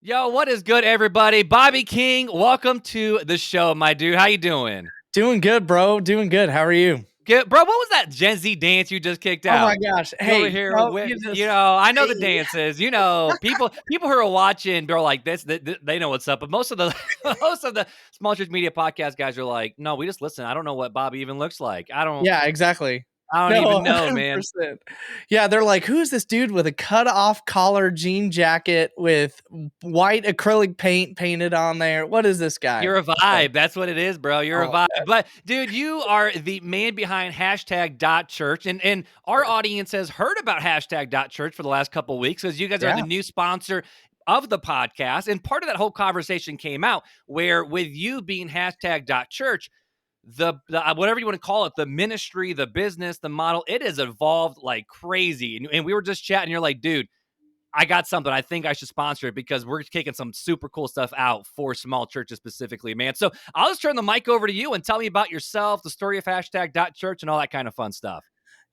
Yo, what is good, everybody? Bobby King, welcome to the show, my dude. How you doing? Doing good, bro. Doing good. How are you? Good, bro. What was that Gen Z dance you just kicked Oh my out? gosh. You over Hey, here no, with, you just I know the hey. dances. People who are watching, they're like this. They know what's up. But most of the most of the small church media podcast guys are like, no, we just listen. I don't know what Bobby even looks like. Yeah, exactly. I don't No, even know, man. 100%. Yeah, they're like, "Who's this dude with a cut-off collar jean jacket with white acrylic paint painted on there? What is this guy?" You're a So, vibe. That's what it is, bro. You're a oh, vibe. But dude, you are the man behind Hashtag.Church. And our audience has heard about Hashtag.Church for the last couple of weeks because you guys are the yeah. new sponsor of the podcast. And part of that whole conversation came out where with you being Hashtag.Church, the whatever you want to call it, the ministry, the business, the model, it has evolved like crazy. And we were just chatting. You're like, dude, I got something. I think I should sponsor it because we're kicking some super cool stuff out for small churches specifically, man. So I'll just turn the mic over to you and tell me about yourself, the story of Hashtag.Church, and all that kind of fun stuff.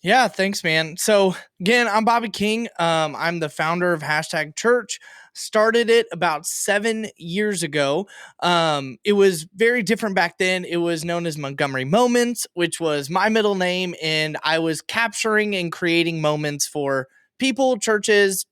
Yeah, thanks, man. So again, I'm Bobby King. I'm the founder of Hashtag.Church. Started it about 7 years ago. It was very different back then. It was known as Montgomery Moments, which was my middle name, and I was capturing and creating moments for people, churches,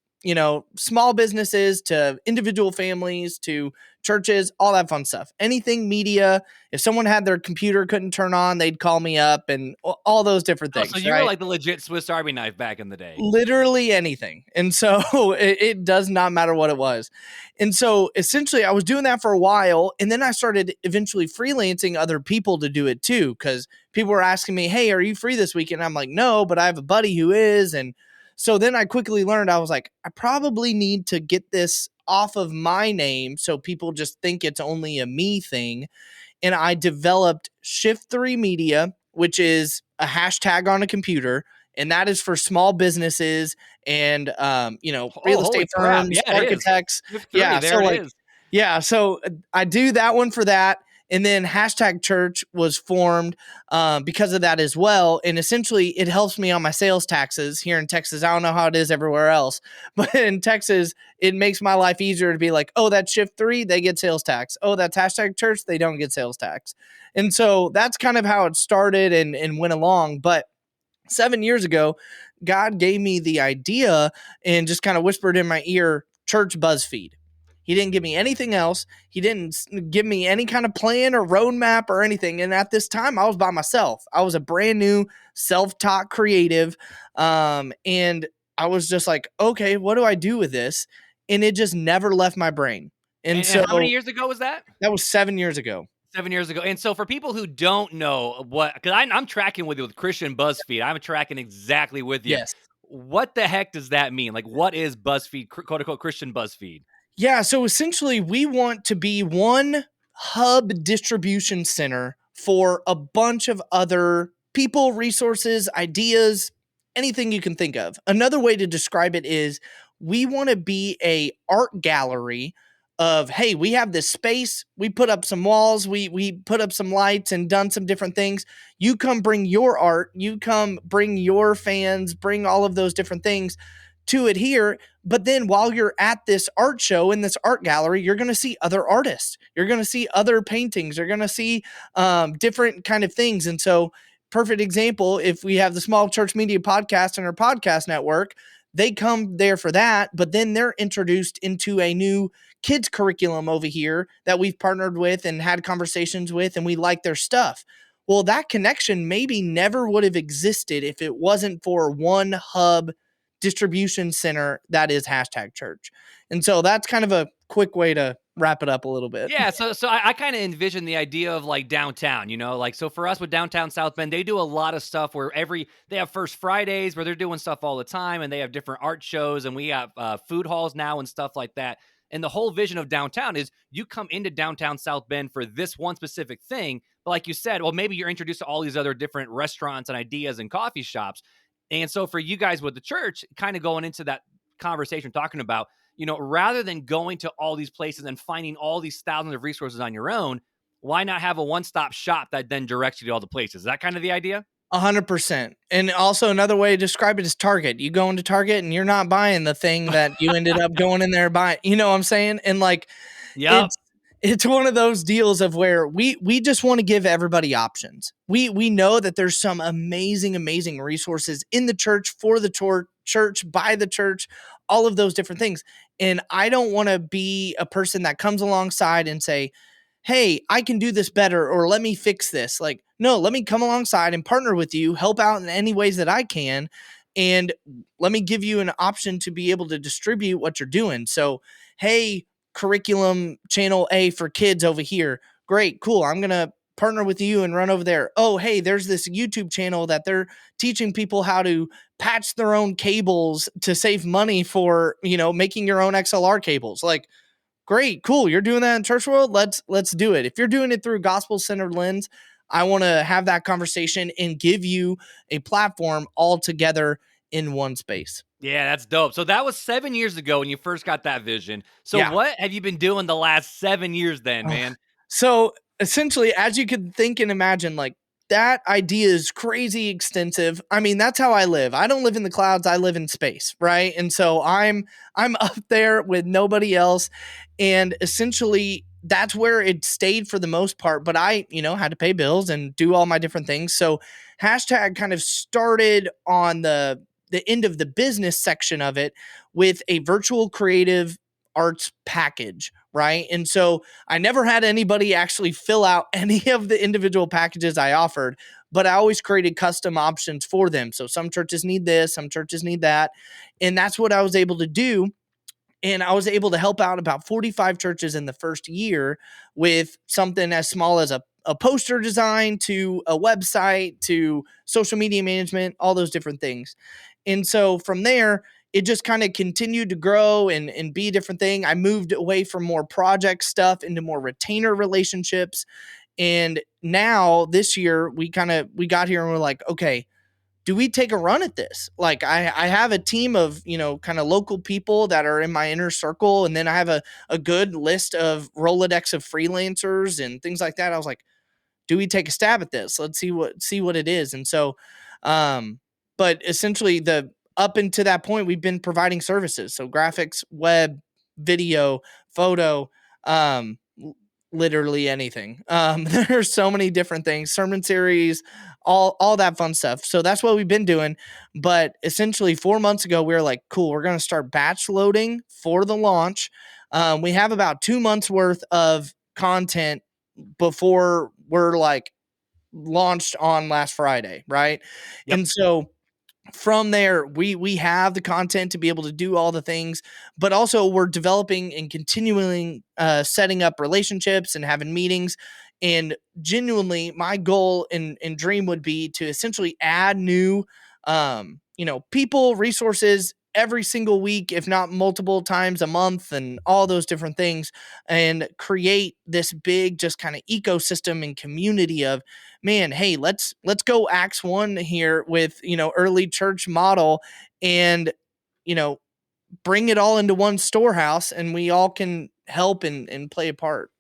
small businesses to individual families to churches, all that fun stuff. Anything media. If someone had their computer couldn't turn on, they'd call me up and all those different Oh, so things, you were right? like the legit Swiss Army knife back in the day. Literally anything. And so it does not matter what it was. And so essentially, I was doing that for a while. And then I started eventually freelancing other people to do it too. Cause people were asking me, "Hey, are you free this weekend?" I'm like, "No, but I have a buddy who is." And so then I quickly learned, I was like, I probably need to get this off of my name so people just think it's only a me thing. And I developed Shift 3 Media, which is a hashtag on a computer, and that is for small businesses and Oh, real holy estate crap. firms, Yeah, it is. architects. Shift three. Yeah, There so it like is. yeah, so I do that one for that. And then Hashtag.Church was formed because of that as well. And essentially, it helps me on my sales taxes here in Texas. I don't know how it is everywhere else, but in Texas, it makes my life easier to be like, oh, that's Shift 3, they get sales tax. Oh, that's Hashtag.Church, they don't get sales tax. And so that's kind of how it started and went along. But 7 years ago, God gave me the idea and just kind of whispered in my ear, church BuzzFeed. He didn't give me anything else. He didn't give me any kind of plan or roadmap or anything. And at this time, I was by myself. I was a brand new self-taught creative. And I was just like, okay, what do I do with this? And it just never left my brain. And And how many so years ago was that? that was 7 years ago. 7 years ago. And so for people who don't know what, because I'm tracking with you with Christian BuzzFeed, I'm tracking exactly with you. Yes. What the heck does that mean? Like, what is BuzzFeed, quote unquote, Christian BuzzFeed? Yeah, so essentially, we want to be one hub distribution center for a bunch of other people, resources, ideas, anything you can think of. Another way to describe it is we want to be a art gallery of, hey, we have this space, we put up some walls, we put up some lights and done some different things. You come bring your art, you come bring your fans, bring all of those different things to it here. But then while you're at this art show in this art gallery, you're going to see other artists. You're going to see other paintings. You're going to see different kind of things. And so, perfect example, if we have the Small Church Media Podcast and our podcast network, they come there for that, but then they're introduced into a new kids curriculum over here that we've partnered with and had conversations with, and we like their stuff. Well, that connection maybe never would have existed if it wasn't for one hub distribution center that is Hashtag.Church. And so that's kind of a quick way to wrap it up a little bit. Yeah, so I kind of envision the idea of like downtown, like so for us with downtown South Bend, they do a lot of stuff where they have First Fridays where they're doing stuff all the time, and they have different art shows, and we have food halls now and stuff like that. And the whole vision of downtown is you come into downtown South Bend for this one specific thing, but like you said, well, maybe you're introduced to all these other different restaurants and ideas and coffee shops. And so for you guys with the church, kind of going into that conversation, talking about, rather than going to all these places and finding all these thousands of resources on your own, why not have a one-stop shop that then directs you to all the places? Is that kind of the idea? 100%. And also another way to describe it is Target. You go into Target and you're not buying the thing that you ended up going in there buying. You know what I'm saying? And like Yep. it's it's one of those deals of where we just want to give everybody options. We know that there's some amazing resources in the church for the church by the church, all of those different things. And I don't want to be a person that comes alongside and say, hey, I can do this better, or let me fix this. Like, no, let me come alongside and partner with you, help out in any ways that I can. And let me give you an option to be able to distribute what you're doing. So, hey, curriculum channel A for kids over here. Great, cool. I'm going to partner with you and run over there. Oh, hey, there's this YouTube channel that they're teaching people how to patch their own cables to save money for, making your own XLR cables. Like, great, cool. You're doing that in church world. Let's do it. If you're doing it through gospel centered lens, I want to have that conversation and give you a platform all together in one space. Yeah, that's dope. So that was 7 years ago when you first got that vision. So Yeah. what have you been doing the last 7 years then, Ugh. man? So essentially, as you can think and imagine, like that idea is crazy extensive. I mean, that's how I live. I don't live in the clouds. I live in space, right? And so I'm up there with nobody else. And essentially that's where it stayed for the most part. But I, had to pay bills and do all my different things. So hashtag kind of started on the end of the business section of it with a virtual creative arts package, right? And so I never had anybody actually fill out any of the individual packages I offered, but I always created custom options for them. So some churches need this, some churches need that. And that's what I was able to do. And I was able to help out about 45 churches in the first year with something as small as a poster design to a website to social media management, all those different things. And so from there, it just kind of continued to grow and be a different thing. I moved away from more project stuff into more retainer relationships. And now this year we got here and we're like, okay, do we take a run at this? Like I have a team of, kind of local people that are in my inner circle. And then I have a good list of Rolodex of freelancers and things like that. I was like, do we take a stab at this? Let's see what it is. And so, but essentially the up until that point, we've been providing services. So graphics, web, video, photo, literally anything. There's so many different things, sermon series, all that fun stuff. So that's what we've been doing. But essentially 4 months ago, we were like, cool, we're going to start batch loading for the launch. We have about 2 months worth of content before we're like launched on last Friday, right? Yep. And so from there we have the content to be able to do all the things, but also we're developing and continuing setting up relationships and having meetings. And genuinely my goal and dream would be to essentially add new people, resources every single week, if not multiple times a month, and all those different things, and create this big just kind of ecosystem and community of, man, hey, let's go Acts 1 here with, early church model, and, you know, bring it all into one storehouse and we all can help and play a part.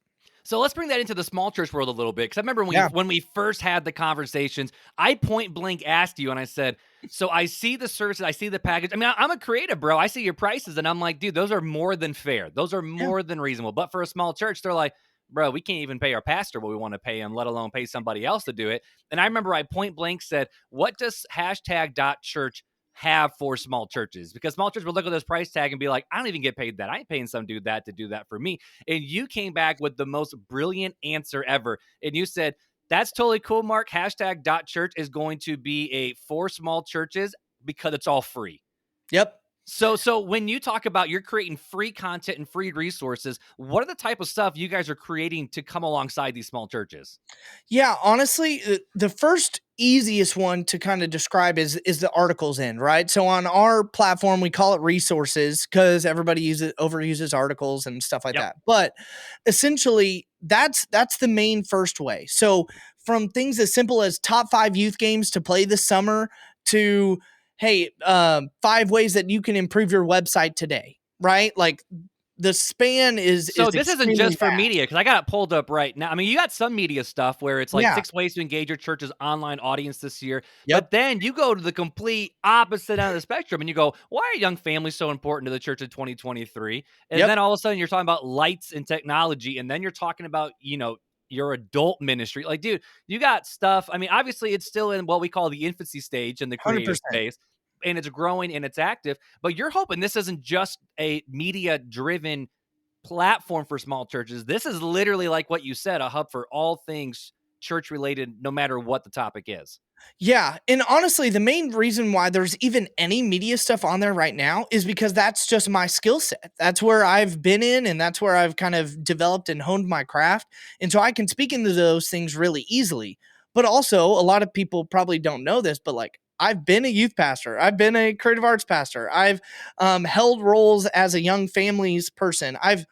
So let's bring that into the small church world a little bit. Because I remember Yeah. when we first had the conversations, I point blank asked you and I said, so I see the services, I see the package. I mean, I'm a creative, bro. I see your prices and I'm like, dude, those are more than fair. Those are Yeah. more than reasonable. But for a small church, they're like, bro, we can't even pay our pastor what we want to pay him, let alone pay somebody else to do it. And I remember I point blank said, what does Hashtag.Church have for small churches? Because small churches will look at this price tag and be like, I don't even get paid that. I ain't paying some dude that to do that for me. And you came back with the most brilliant answer ever. And you said, that's totally cool, Marc. Hashtag.Church is going to be a for small churches because it's all free. Yep. So when you talk about you're creating free content and free resources, what are the type of stuff you guys are creating to come alongside these small churches? Yeah, honestly, the first easiest one to kind of describe is the articles end, right? So on our platform, we call it resources because everybody overuses articles and stuff like Yep. that. But essentially, that's the main first way. So from things as simple as top 5 youth games to play this summer to, hey, 5 ways that you can improve your website today, right? Like the span is So this isn't extremely just for vast. media because I got it pulled up right now. I mean, you got some media stuff where it's like Yeah. 6 ways to engage your church's online audience this year. Yep. But then you go to the complete opposite end of the spectrum and you go, why are young families so important to the church in 2023? And Yep. then all of a sudden you're talking about lights and technology. And then you're talking about, your adult ministry. Like, dude, you got stuff. I mean, obviously it's still in what we call the infancy stage in the creative 100%. space. And it's growing and it's active, but you're hoping this isn't just a media driven platform for small churches. This is literally like what you said, a hub for all things church related, no matter what the topic is. Yeah, and honestly, the main reason why there's even any media stuff on there right now is because that's just my skill set. That's where I've been in, and that's where I've kind of developed and honed my craft. And so I can speak into those things really easily. But also, a lot of people probably don't know this, but like I've been a youth pastor, I've been a creative arts pastor, I've held roles as a young families person, I've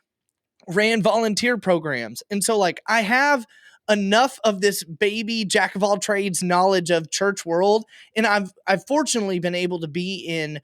ran volunteer programs. And so like I have enough of this baby jack of all trades knowledge of church world, and I've fortunately been able to be in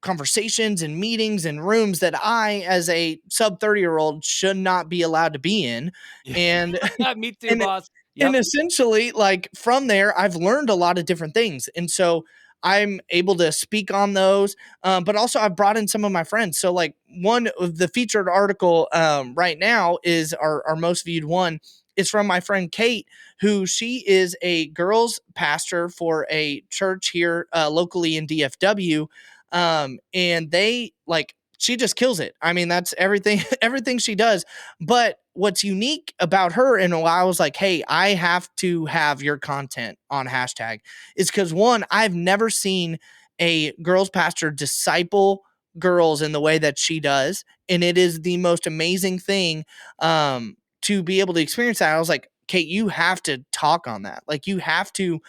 conversations and meetings and rooms that I as a sub 30-year-old should not be allowed to be in. And Yeah. Me too, and boss. and Yep. essentially, like from there, I've learned a lot of different things. And so I'm able to speak on those. But also, I've brought in some of my friends. So, like, one of the featured article right now is our most viewed one is from my friend Kate, who she is a girls pastor for a church here locally in DFW. And they like, she just kills it. I mean, that's everything, everything she does. But what's unique about her, and why I was like, hey, I have to have your content on hashtag, is because one, I've never seen a girls pastor disciple girls in the way that she does. And it is the most amazing thing to be able to experience that. I was like, Kate, you have to talk on that. Like, you have to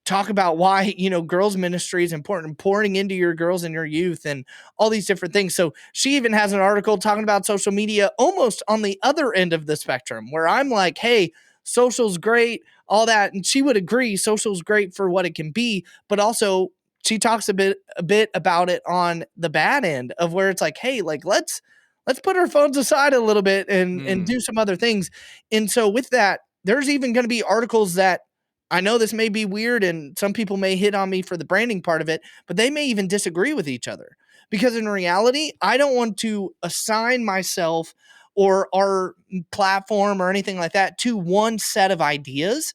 talk about why girls ministry is important, pouring into your girls and your youth and all these different things. So she even has an article talking about social media almost on the other end of the spectrum, where I'm like, hey, social's great, all that, and she would agree social's great for what it can be, but also she talks a bit about it on the bad end of where it's like, hey, like let's put our phones aside a little bit and Mm. do some other things. And so with that, there's even going to be articles that, I know this may be weird and some people may hit on me for the branding part of it, but they may even disagree with each other. Because in reality, I don't want to assign myself or our platform or anything like that to one set of ideas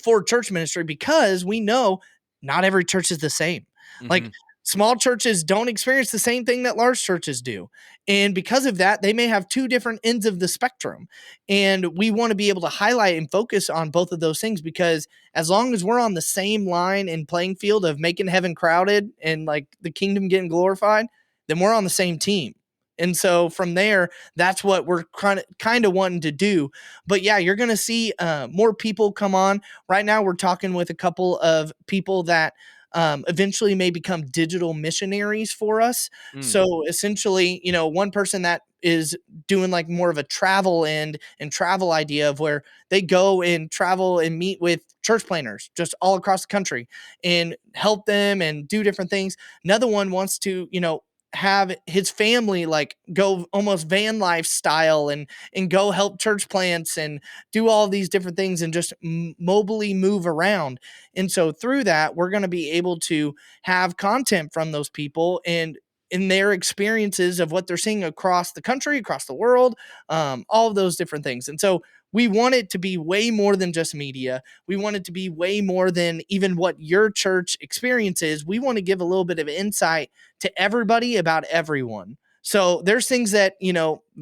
for church ministry, because we know not every church is the same. Like, Hmm. small churches don't experience the same thing that large churches do. And because of that, they may have two different ends of the spectrum. And we want to be able to highlight and focus on both of those things, because as long as we're on the same line and playing field of making heaven crowded and like the kingdom getting glorified, then we're on the same team. And so from there, that's what we're kind of wanting to do. But yeah, you're going to see more people come on. Right now, we're talking with a couple of people that eventually may become digital missionaries for us. Mm. So essentially, one person that is doing like more of a travel end and travel idea of where they go and travel and meet with church planners just all across the country and help them and do different things. Another one wants to, have his family like go almost van life style and go help church plants and do all these different things and just mobily move around. And so through that, we're going to be able to have content from those people and in their experiences of what they're seeing across the country, across the world, all of those different things. And so we want it to be way more than just media. We want it to be way more than even what your church experiences. We want to give a little bit of insight to everybody about everyone. So there's things that,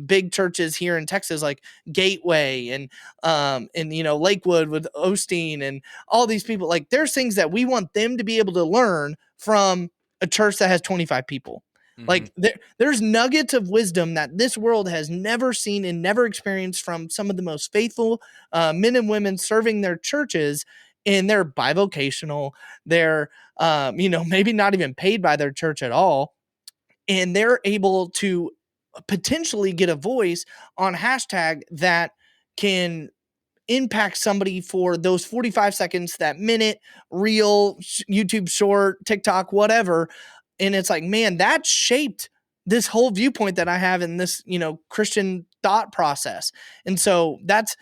big churches here in Texas like Gateway and Lakewood with Osteen and all these people, like there's things that we want them to be able to learn from a church that has 25 people. Hmm. Like there's nuggets of wisdom that this world has never seen and never experienced from some of the most faithful men and women serving their churches, and they're bivocational. They're maybe not even paid by their church at all, and they're able to potentially get a voice on hashtag that can impact somebody for those 45 seconds, that minute, reel, YouTube short, TikTok, whatever. And it's like, man, that shaped this whole viewpoint that I have in this, Christian thought process. And so that's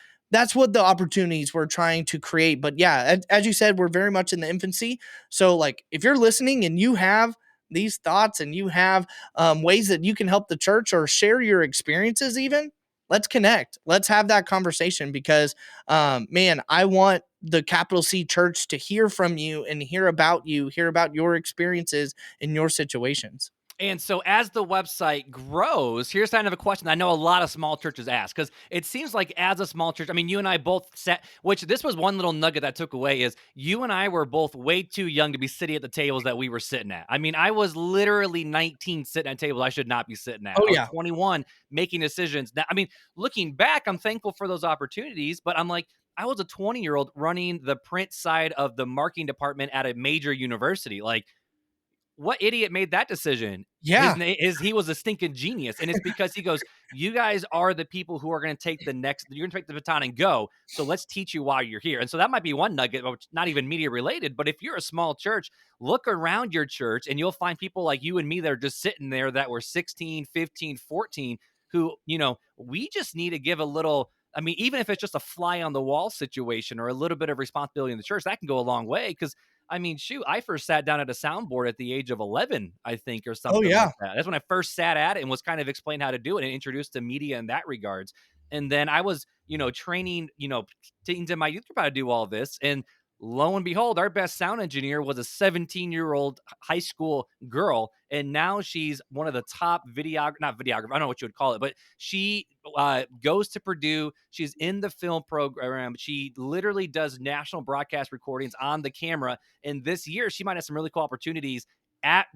what the opportunities we're trying to create. But yeah, as you said, we're very much in the infancy. So like if you're listening and you have these thoughts and you have ways that you can help the church or share your experiences, even, let's connect. Let's have that conversation because man, I want the capital C church to hear from you and hear about you, hear about your experiences in your situations. And so as the website grows, here's kind of a question I know a lot of small churches ask, because it seems like as a small church, I mean, you and I both sat, which this was one little nugget that I took away is you and I were both way too young to be sitting at the tables that we were sitting at. I mean, I was literally 19 sitting at tables I should not be sitting at. Oh I was yeah. 21 making decisions. That, I mean, looking back, I'm thankful for those opportunities, but I'm like, I was a 20-year-old running the print side of the marketing department at a major university. Like, what idiot made that decision? His Yeah. name is he was a stinking genius. And it's because he goes, you guys are the people who are going to take the next, you're going to take the baton and go. So let's teach you while you're here. And so that might be one nugget, which not even media related. But if you're a small church, look around your church and you'll find people like you and me that are just sitting there that were 16, 15, 14, who, we just need to give a little. I mean, even if it's just a fly on the wall situation or a little bit of responsibility in the church, that can go a long way. Because I mean, shoot, I first sat down at a soundboard at the age of 11, I think, or Oh something yeah. like that. That's when I first sat at it and was kind of explained how to do it and introduced to media in that regards. And then I was, training, teens in my youth group how to do all this. And lo and behold, our best sound engineer was a 17-year-old high school girl. And now she's one of the top not videographer, I don't know what you would call it, but she goes to Purdue. She's in the film program. She literally does national broadcast recordings on the camera. And this year, she might have some really cool opportunities at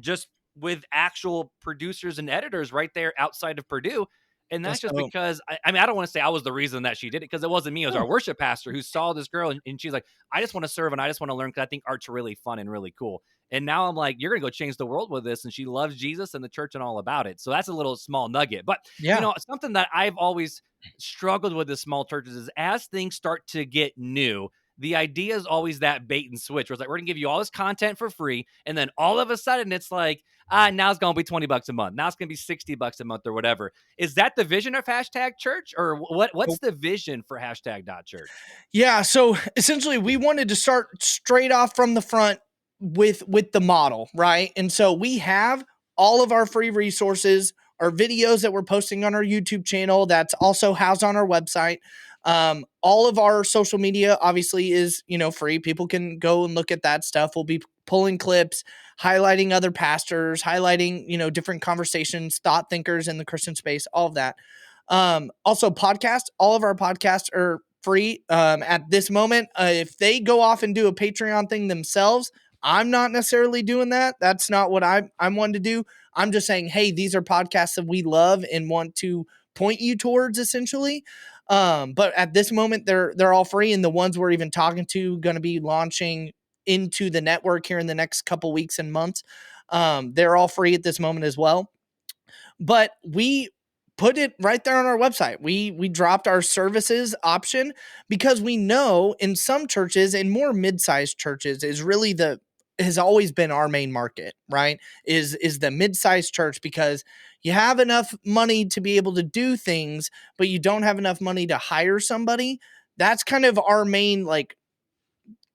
just with actual producers and editors right there outside of Purdue. And that's That's just dope. because I mean, I don't want to say I was the reason that she did it because it wasn't me. It was Oh, our worship pastor who saw this girl and she's like, I just want to serve and I just want to learn because I think art's really fun and really cool. And now I'm like, you're going to go change the world with this. And she loves Jesus and the church and all about it. So that's a little small nugget. But, yeah. something that I've always struggled with the small churches is as things start to get new, the idea is always that bait and switch where it's like, we're going to give you all this content for free. And then all of a sudden it's like, now it's going to be $20 a month. Now it's going to be $60 a month or whatever. Is that the vision of Hashtag.Church or what's the vision for Hashtag.Church? Yeah, so essentially we wanted to start straight off from the front with the model, right? And so we have all of our free resources, our videos that we're posting on our YouTube channel that's also housed on our website. All of our social media obviously is, free. People can go and look at that stuff. We'll be pulling clips, highlighting other pastors, highlighting, different conversations, thought thinkers in the Christian space, all of that. Also podcasts, all of our podcasts are free at this moment. If they go off and do a Patreon thing themselves, I'm not necessarily doing that. That's not what I'm wanting to do. I'm just saying, hey, these are podcasts that we love and want to point you towards essentially. But at this moment, they're all free, and the ones we're even talking to going to be launching into the network here in the next couple weeks and months. They're all free at this moment as well. But we put it right there on our website. We dropped our services option because we know in some churches and more mid-sized churches is really the has always been our main market, right? Is the mid-sized church because you have enough money to be able to do things, but you don't have enough money to hire somebody. That's kind of our main like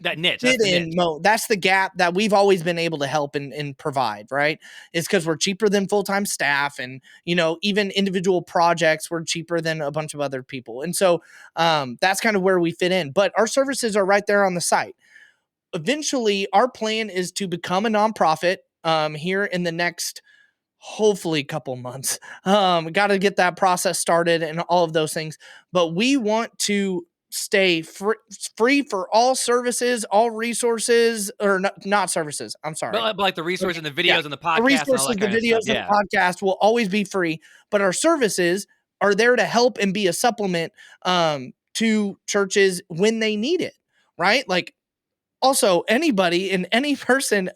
That niche. That's fit the in niche. mode. That's the gap that we've always been able to help and provide, right? It's because we're cheaper than full-time staff and, even individual projects were cheaper than a bunch of other people. And so that's kind of where we fit in. But our services are right there on the site. Eventually, our plan is to become a nonprofit here in the next hopefully couple months. Got to get that process started and all of those things. But we want to stay free for all services, all resources, or not services. I'm sorry. But like the resources Okay. and the Yeah. videos and the The podcast and all resources, that the kind of stuff. videos, and Yeah. the podcast will always be free, but our services are there to help and be a supplement to churches when they need it, right? Like also, anybody and any person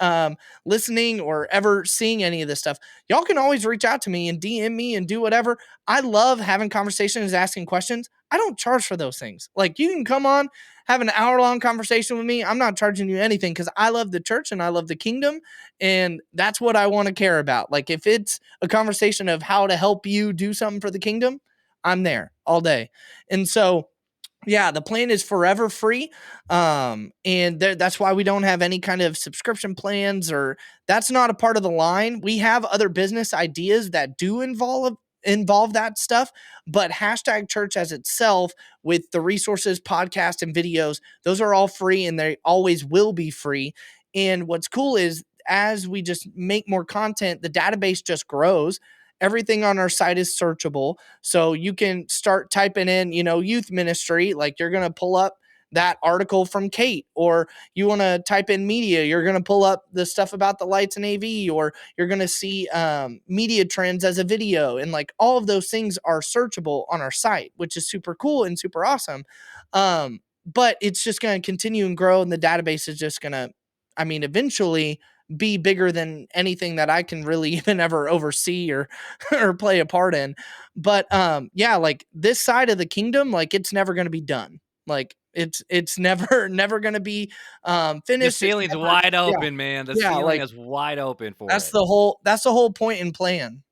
listening or ever seeing any of this stuff, y'all can always reach out to me and DM me and do whatever. I love having conversations, asking questions. I don't charge for those things. Like, you can come on, have an hour-long conversation with me. I'm not charging you anything because I love the church and I love the kingdom, and that's what I want to care about. Like, if it's a conversation of how to help you do something for the kingdom, I'm there all day. And so, yeah, the plan is forever free. And that's why we don't have any kind of subscription plans, or that's not a part of the line. We have other business ideas that do involve that stuff, but hashtag church as itself, with the resources, podcast, and videos, those are all free and they always will be free. And what's cool is, as we just make more content, the database just grows. Everything on our site is searchable. So you can start typing in, youth ministry, like you're going to pull up that article from Kate, or you want to type in media, you're going to pull up the stuff about the lights and AV, or you're going to see media trends as a video. And like all of those things are searchable on our site, which is super cool and super awesome. But it's just going to continue and grow. And the database is just going to, eventually be bigger than anything that I can really even ever oversee or or play a part in. But yeah, like this side of the kingdom, like it's never going to be done. Like it's never going to be The finished. It's ceiling's never, wide yeah. open, man. The Yeah, ceiling like is wide open for that's it. the whole point and plan.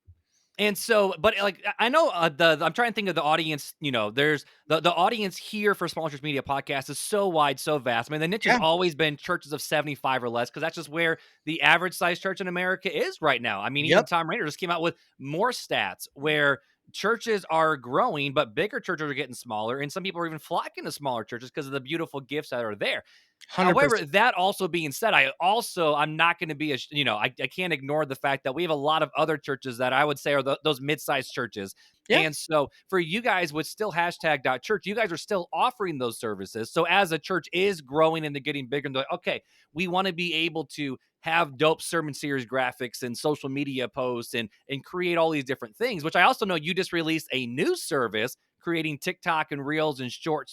And so, but like I know I'm trying to think of the audience. There's the audience here for Small Church Media Podcast is so wide, so vast. I mean, the niche has Yeah. always been churches of 75 or less because that's just where the average size church in America is right now. I mean, even Yep. Tom Rainer just came out with more stats where churches are growing, but bigger churches are getting smaller, and some people are even flocking to smaller churches because of the beautiful gifts that are there. However, 100%. that also being said, I'm not going to be I can't ignore the fact that we have a lot of other churches that I would say are those mid-sized churches. Yeah. And so for you guys with still hashtag.church, you guys are still offering those services. So as a church is growing and they're getting bigger, and they're like, okay, we want to be able to have dope sermon series graphics and social media posts and create all these different things, which I also know you just released a new service creating TikTok and reels and short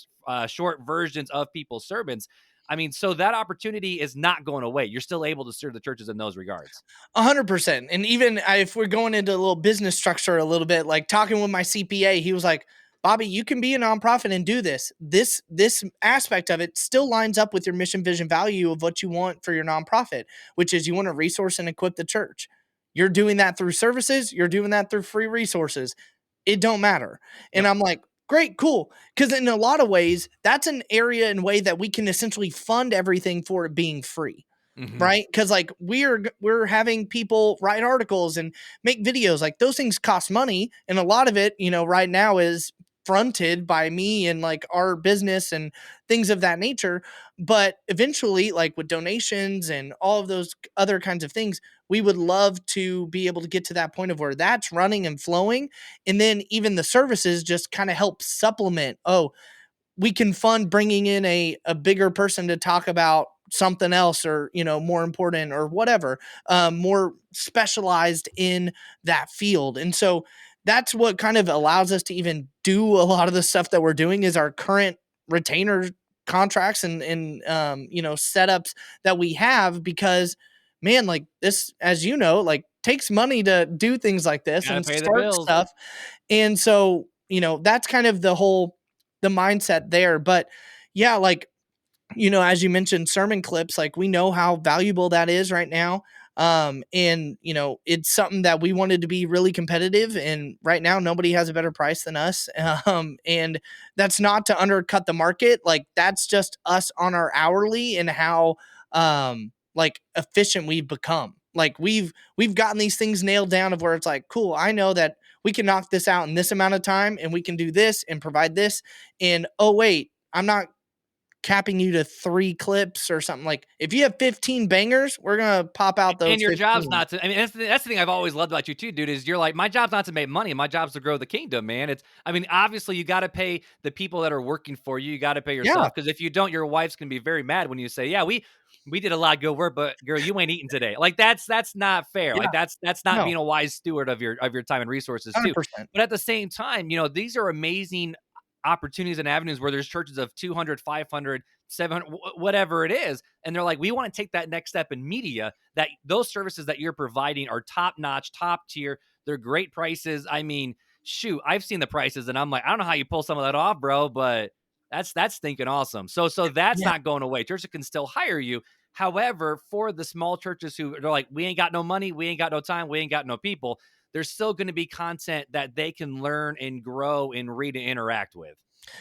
versions of people's sermons. I mean, so that opportunity is not going away. You're still able to serve the churches in those regards. 100%. And even if we're going into a little business structure a little bit, like talking with my CPA, he was like, Bobby, you can be a nonprofit and do this. This aspect of it still lines up with your mission, vision, value of what you want for your nonprofit, which is you want to resource and equip the church. You're doing that through services. You're doing that through free resources. It don't matter. And Yep. I'm like, great, cool. Because in a lot of ways, that's an area and way that we can essentially fund everything for it being free. Mm-hmm. Right? Because like we're having people write articles and make videos. Like those things cost money, and a lot of it, right now is fronted by me and like our business and things of that nature. But eventually, like with donations and all of those other kinds of things, we would love to be able to get to that point of where that's running and flowing, and then even the services just kind of help supplement. Oh, we can fund bringing in a bigger person to talk about something else, or more important or whatever, more specialized in that field. And so that's what kind of allows us to even do a lot of the stuff that we're doing, is our current retainer contracts and setups that we have. Because man, like this, as like takes money to do things like this Got to and pay the start bills. stuff. And so that's kind of the mindset there. But yeah, like, as you mentioned, sermon clips, like we know how valuable that is right now. And it's something that we wanted to be really competitive. And right now, nobody has a better price than us. And that's not to undercut the market. Like that's just us on our hourly and how, like efficient we've become. Like we've gotten these things nailed down of where it's like, cool, I know that we can knock this out in this amount of time and we can do this and provide this. And oh, wait, I'm not capping you to 3 clips or something. Like if you have 15 bangers, we're going to pop out those And your job's 15. not to, I mean, that's the thing I've always loved about you too, dude, is you're like, my job's not to make money. My job's to grow the kingdom, man. I mean, obviously you got to pay the people that are working for you. You got to pay Yeah, yourself. Cause if you don't, your wife's going to be very mad when you say, yeah, we did a lot of good work, but girl, you ain't eating today. Like that's not fair. yeah, Like that's not no, being a wise steward of your time and resources too. 100%. But at the same time, these are amazing opportunities and avenues where there's churches of 200, 500, 700, whatever it is. And they're like, we want to take that next step in media, that those services that you're providing are top notch, top tier. They're great prices. I mean, shoot, I've seen the prices and I'm like, I don't know how you pull some of that off, bro, but that's thinking awesome. So that's Yeah. not going away. Churches can still hire you. However, for the small churches who are like, we ain't got no money, we ain't got no time, we ain't got no people, there's still going to be content that they can learn and grow and read and interact with.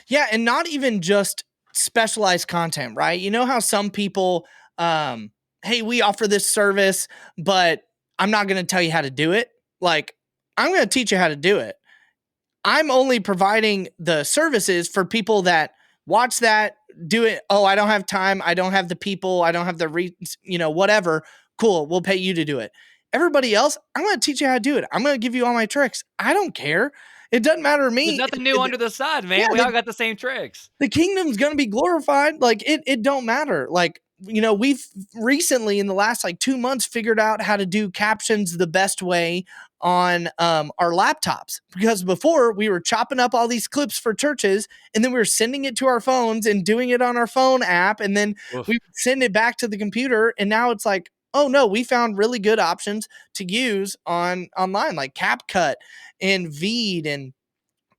Yeah, and not even just specialized content, right? You know how some people, hey, we offer this service, but I'm not going to tell you how to do it. Like, I'm going to teach you how to do it. I'm only providing the services for people that watch that, do it. Oh, I don't have time. I don't have the people. I don't have the whatever. Cool. We'll pay you to do it. Everybody else, I'm going to teach you how to do it. I'm going to give you all my tricks. I don't care. It doesn't matter to There's me. nothing new under the sun, Yeah, man. We all got the same tricks. the kingdom's going to be glorified. Like it don't matter. Like, we've recently in the last like 2 months figured out how to do captions the best way on our laptops, because before we were chopping up all these clips for churches and then we were sending it to our phones and doing it on our phone app. And then we Oof. would send it back to the computer. And now it's like, oh no, we found really good options to use online, like CapCut and Veed and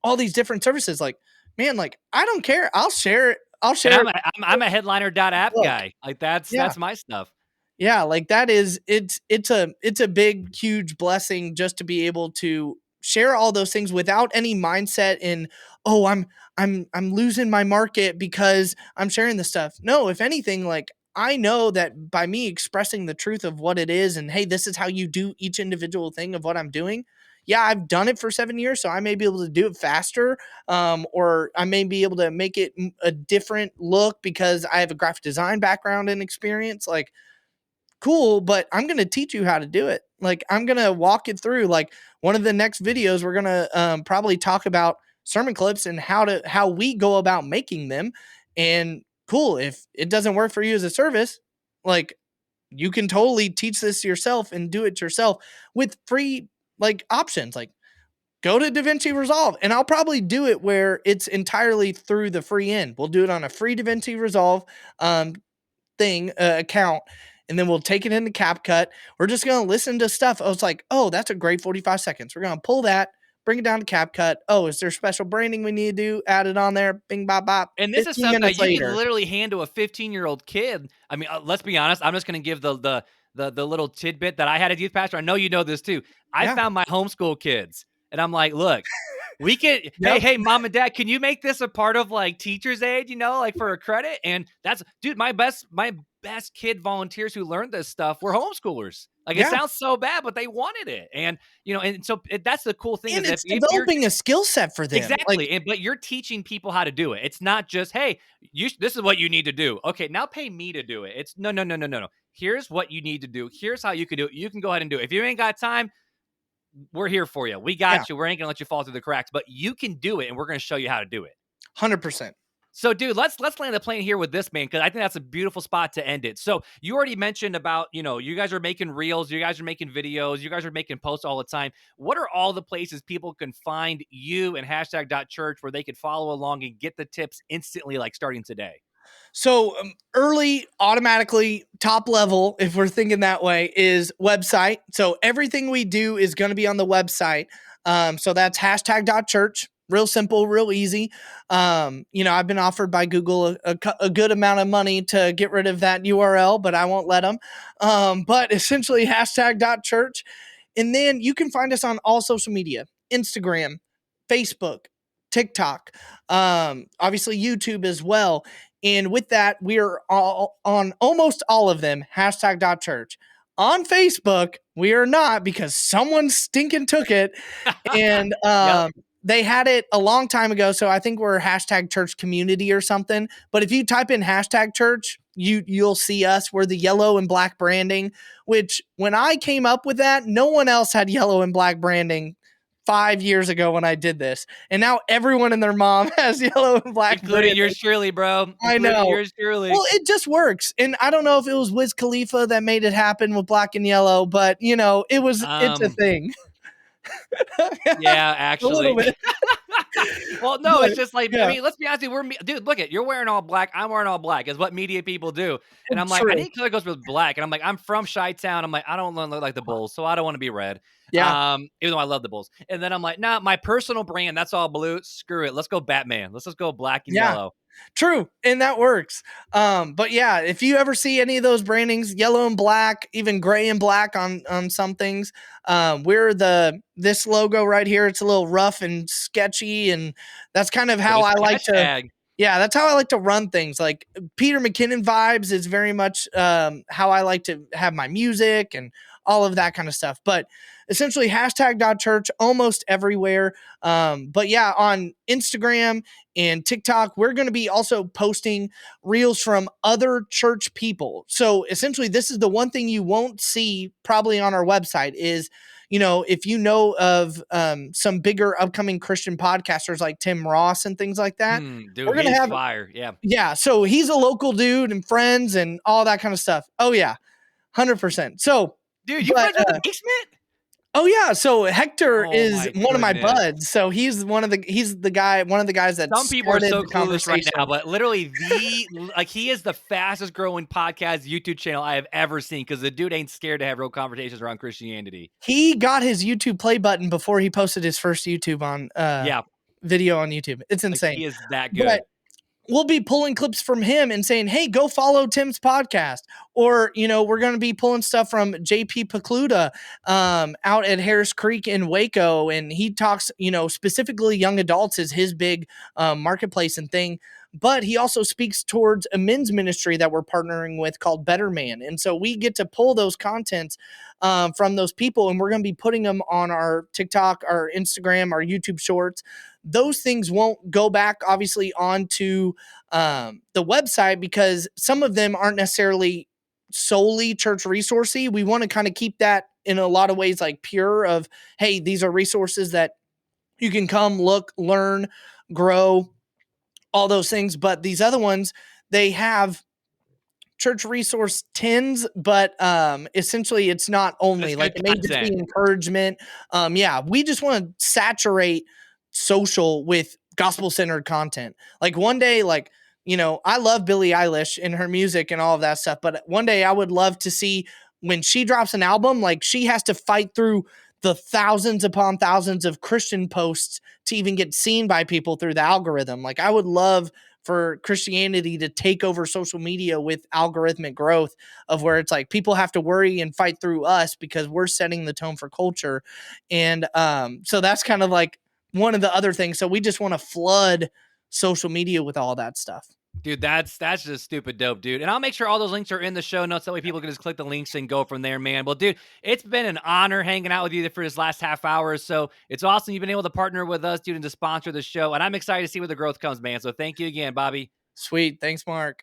all these different services. Like, man, like I don't care. I'll share it. I'll And share it. I'm a headliner.app Look, guy. Like that's yeah, my stuff. yeah. Like that is it's a big, huge blessing just to be able to share all those things without any mindset in, oh, I'm losing my market because I'm sharing this stuff. No, if anything, like I know that by me expressing the truth of what it is and hey, this is how you do each individual thing of what I'm doing. Yeah, I've done it for 7 years, so I may be able to do it faster, or I may be able to make it a different look because I have a graphic design background and experience. Like, cool, but I'm going to teach you how to do it. Like, I'm going to walk it through. Like, one of the next videos, we're going to probably talk about sermon clips and how we go about making them. And cool, if it doesn't work for you as a service, like you can totally teach this yourself and do it yourself with free like options. Like, go to DaVinci Resolve, and I'll probably do it where it's entirely through the free end. We'll do it on a free DaVinci Resolve account, and then we'll take it into CapCut. We're just going to listen to stuff. I was like, oh, that's a great 45 seconds. We're going to pull that, bring it down to CapCut. Oh, is there special branding we need to do? Add it on there. Bing, bop, bop. And this is 15 stuff that minutes you can later. literally hand to a 15-year-old kid. I mean, let's be honest. I'm just going to give the little tidbit that I had as youth pastor. I know you know this too. I Yeah. found my homeschool kids, and I'm like, look, we can. Yep. Hey, mom and dad, can you make this a part of like teacher's aid? Like for a credit. And that's, dude, my best kid volunteers who learned this stuff were homeschoolers. Like it Yeah. sounds so bad, but they wanted it. And and so that's the cool thing, And is it's if you're developing a skill set for them. Like, exactly, but you're teaching people how to do it. It's not just, hey, this is what you need to do. Okay, now pay me to do it. It's no, no, no, no, no, no. Here's what you need to do. Here's how you can do it. You can go ahead and do it. If you ain't got time, we're here for you. We yeah, got you. We ain't gonna let you fall through the cracks, but you can do it, and we're gonna show you how to do it. 100%. So, dude, let's land the plane here with this, man, because I think that's a beautiful spot to end it. So, you already mentioned about, you guys are making reels, you guys are making videos, you guys are making posts all the time. What are all the places people can find you and Hashtag.Church where they can follow along and get the tips instantly, like starting today? So early, automatically, top level, if we're thinking that way, is website. So everything we do is going to be on the website. So that's Hashtag.Church. Real simple, real easy. I've been offered by Google a good amount of money to get rid of that URL, but I won't let them. But essentially, Hashtag.Church. And then you can find us on all social media: Instagram, Facebook, TikTok, obviously YouTube as well. And with that, we are all on almost all of them, Hashtag.Church. On Facebook, we are not, because someone stinking took it. And Yep. they had it a long time ago. So I think we're Hashtag.Church community or something. But if you type in Hashtag.Church, you'll see us. We're the yellow and black branding, which when I came up with that, no one else had yellow and black branding 5 years ago when I did this. And now everyone and their mom has yellow and black Including branding. yours truly, bro. I Including know. yours truly. Well, it just works. And I don't know if it was Wiz Khalifa that made it happen with black and yellow, but it's a thing. Yeah, A little actually. bit. Well, no, But it's just like, I yeah, mean, let's be honest, dude, look at, you're wearing all black, I'm wearing all black, is what media people do. And I'm like, I true. think color goes with black. And I'm like, I'm from Chi-Town. I'm like, I don't wanna look like the Bulls, so I don't want to be red. Yeah, Even though I love the Bulls. And then I'm like, nah, my personal brand, that's all blue. Screw it. Let's go Batman. Let's just go black and yeah. yellow. True, and that works. But yeah, if you ever see any of those brandings, yellow and black, even gray and black on some things, we're this logo right here. It's a little rough and sketchy, and that's kind of how There's I the like to. hashtag. Yeah, that's how I like to run things. Like Peter McKinnon vibes is very much how I like to have my music and all of that kind of stuff. But essentially, hashtag.church almost everywhere. But yeah, on Instagram and TikTok, we're going to be also posting reels from other church people. So essentially, this is the one thing you won't see probably on our website is, if you know of some bigger upcoming Christian podcasters like Tim Ross and things like that, Dude, we're going to he's have, fire. Yeah. yeah. So he's a local dude and friends and all that kind of stuff. Oh, yeah. 100%. So, Dude, you but friends with the basement? oh yeah, so Hector Oh is my one of my goodness. buds. So he's the guy, one of the guys that Some people are started so the clueless right now, conversation. but literally like he is the fastest growing podcast YouTube channel I have ever seen because the dude ain't scared to have real conversations around Christianity. He got his YouTube play button before he posted his first YouTube on Yeah, video on YouTube. It's like insane. he is that But good. we'll be pulling clips from him and saying, "Hey, go follow Tim's podcast." Or, we're going to be pulling stuff from JP Pacluda out at Harris Creek in Waco. And he talks, specifically young adults is his big marketplace and thing. But he also speaks towards a men's ministry that we're partnering with called Better Man. And so we get to pull those contents from those people, and we're going to be putting them on our TikTok, our Instagram, our YouTube shorts. Those things won't go back, obviously, onto the website because some of them aren't necessarily solely church resourcey. We want to kind of keep that in a lot of ways like pure of, hey, these are resources that you can come look, learn, grow, all those things. But these other ones, they have church resource tins, but essentially it's not But it's only like good it may just be content. encouragement. Yeah, we just want to saturate social with gospel centered content. Like one day, like, I love Billie Eilish and her music and all of that stuff, but one day I would love to see when she drops an album, like she has to fight through the thousands upon thousands of Christian posts to even get seen by people through the algorithm. Like I would love for Christianity to take over social media with algorithmic growth of where it's like people have to worry and fight through us because we're setting the tone for culture. And so that's kind of like one of the other things. So we just want to flood social media with all that stuff. Dude, that's just stupid dope, dude. And I'll make sure all those links are in the show notes. That way people can just click the links and go from there, man. Well, dude, it's been an honor hanging out with you for this last half hour. So it's awesome you've been able to partner with us, dude, and to sponsor the show. And I'm excited to see where the growth comes, man. So thank you again, Bobby. Sweet. Thanks, Mark.